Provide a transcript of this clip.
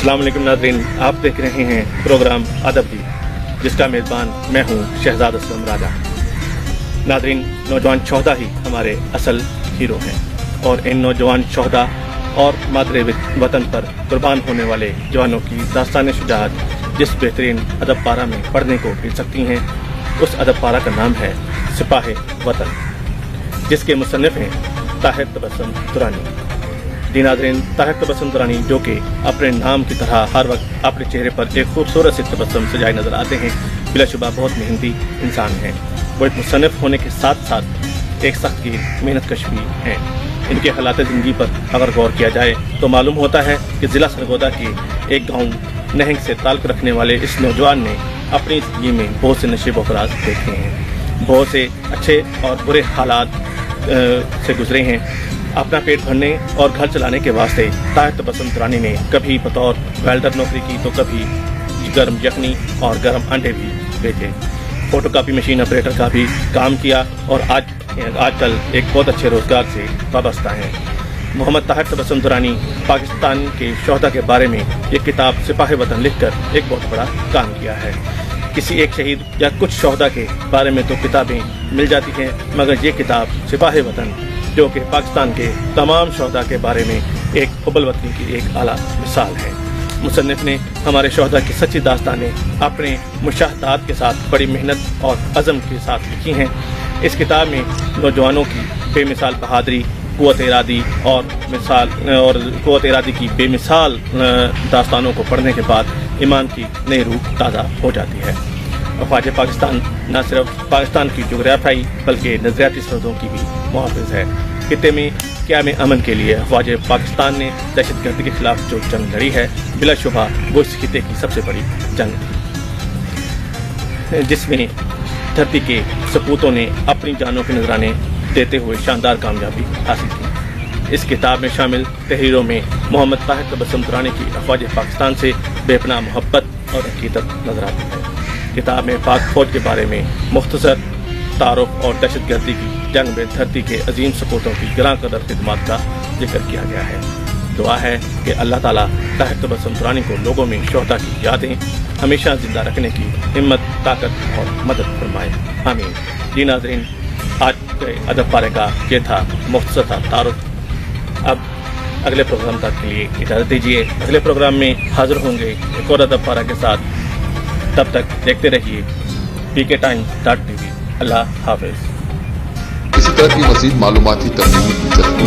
अस्सलाम वालेकुम नाज़रीन, आप देख रहे हैं प्रोग्राम अदब भी, जिसका मेज़बान मैं हूं शहजाद असलम राजा। नाज़रीन, नौजवान शोहदा ही हमारे असल हीरो हैं और इन नौजवान शोहदा और मादरे वतन पर कुर्बान होने वाले जवानों की दास्तान शुजाअत जिस बेहतरीन अदब पारा में पढ़ने को मिल सकती हैं, उस अदब पारा का नाम है सिपाहे वतन, जिसके मुसन्निफ हैं ताहिर तबस्सुम दुरानी। जी नाज़रीन, ताहिर तबस्सुम दुरानी जो कि अपने नाम की तरह हर वक्त अपने चेहरे पर एक खूबसूरत सी तबस्सुम सजाए नज़र आते हैं, बिलाशुबा बहुत मेहनती इंसान हैं। वो एक मुसन्निफ होने के साथ साथ एक सख्त की मेहनत कश भी हैं। इनके हालात ज़िंदगी पर अगर गौर किया जाए तो मालूम होता है कि ज़िला सरगोदा के एक गाँव नहंग से ताल्लुक़ रखने वाले इस नौजवान ने अपनी ज़िंदगी में बहुत से नशे बफराज देखे हैं, बहुत से अच्छे और बुरे हालात से गुजरे हैं। अपना पेट भरने और घर चलाने के वास्ते ताहिर तबस्सुम दुरानी ने कभी बतौर वेल्डर नौकरी की तो कभी गर्म यखनी और गर्म अंडे भी बेचे, फोटो कापी मशीन ऑपरेटर का भी काम किया और आजकल एक बहुत अच्छे रोज़गार से वाबस्ता हैं। मोहम्मद ताहिर तबस्सुम दुरानी पाकिस्तान के शोहदा के बारे में एक किताब सिपाहे वतन लिखकर एक बहुत बड़ा काम किया है। किसी एक शहीद या कुछ शोहदा के बारे में तो किताबें मिल जाती हैं, मगर ये किताब सिपाहे वतन जो कि पाकिस्तान के तमाम शोहदा के बारे में एक हुब्बुल वतनी की एक आला मिसाल है। मुसन्निफ ने हमारे शोहदा की सच्ची दास्तानें अपने मुशाहदात के साथ बड़ी मेहनत और अज़म के साथ लिखी हैं। इस किताब में नौजवानों की बेमिसाल बहादुरी, क़ुव्वत इरादी और क़ुव्वत इरादी की बेमिसाल दास्तानों को पढ़ने के बाद ईमान की नई रूह ताज़ा हो जाती है। अफ़वाज पाकिस्तान न सिर्फ पाकिस्तान की जोग्राफियाई बल्कि नज़रियाती सरहदों की भी मुहाफ़िज़ है। खित्ते में क़याम अमन के लिए अफ़वाज पाकिस्तान ने दहशतगर्दी के खिलाफ जो जंग लड़ी है, बिलाशुबा वो इस खित्ते की सबसे बड़ी जंग थी, जिसमें धरती के सपूतों ने अपनी जानों के नजराने देते हुए शानदार कामयाबी हासिल की। इस किताब में शामिल तहरीरों में मोहम्मद ताहिर तबस्सुम दुरानी की अफ़वाज पाकिस्तान से बेपनाह मोहब्बत और अक़ीदत नजर आती है। किताब में पाक फौज के बारे में मुख्तसर तारुफ और दहशतगर्दी की जंग में धरती के अजीम सपूतों की गिरां कदर खिदमत का जिक्र किया गया है। दुआ है कि अल्लाह ताला ताहिर तबस्सुम दुरानी को लोगों में शोहदा की यादें हमेशा जिंदा रखने की हिम्मत, ताकत और मदद फरमाए, आमीन। जी नाज़रीन, आज के अदब पारे का ये था मुख्तसर तारुफ। अब अगले प्रोग्राम तक के लिए इजाज़त दीजिए। अगले प्रोग्राम में हाजिर होंगे एक और अदब पारा के साथ। तब तक देखते रहिए PKTime.tv। अल्लाह हाफ़िज़। इसी तरह की मज़ीद मालूमाती तरमीमी दिलचस्पी